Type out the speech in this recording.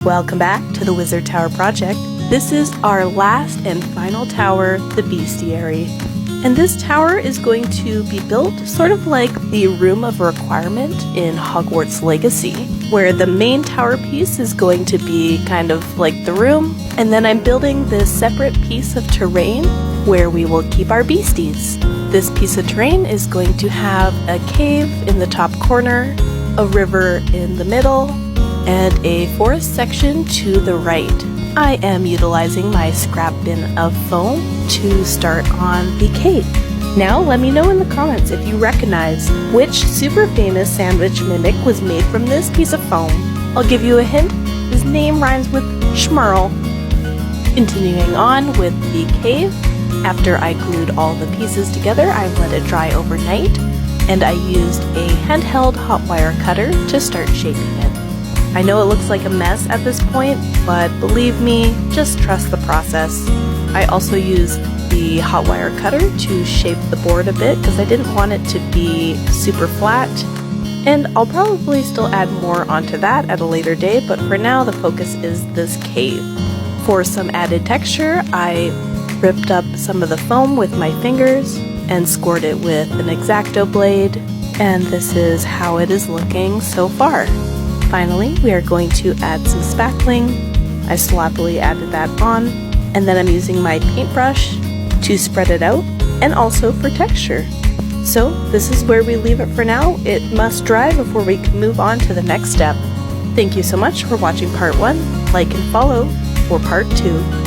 Welcome back to the Wizard Tower project. This is our last and final tower, the Beastiary. And this tower is going to be built sort of like the Room of Requirement in Hogwarts Legacy, where the main tower piece is going to be kind of like the room, and then I'm building this separate piece of terrain where we will keep our beasties. This piece of terrain is going to have a cave in the top corner, a river in the middle, and a forest section to the right. I am utilizing my scrap bin of foam to start on the cave. Now let me know in the comments if you recognize which super famous sandwich mimic was made from this piece of foam. I'll give you a hint, his name rhymes with Schmerl. Continuing on with the cave, after I glued all the pieces together, I let it dry overnight, and I used a handheld hot wire cutter to start shaping it. I know it looks like a mess at this point, but believe me, just trust the process. I also used the hot wire cutter to shape the board a bit because I didn't want it to be super flat, and I'll probably still add more onto that at a later day, but for now the focus is this cave. For some added texture, I ripped up some of the foam with my fingers and scored it with an X-Acto blade, and this is how it is looking so far. Finally, we are going to add some spackling. I sloppily added that on, and then I'm using my paintbrush to spread it out and also for texture. So this is where we leave it for now. It must dry before we can move on to the next step. Thank you so much for watching part 1. Like and follow for part 2.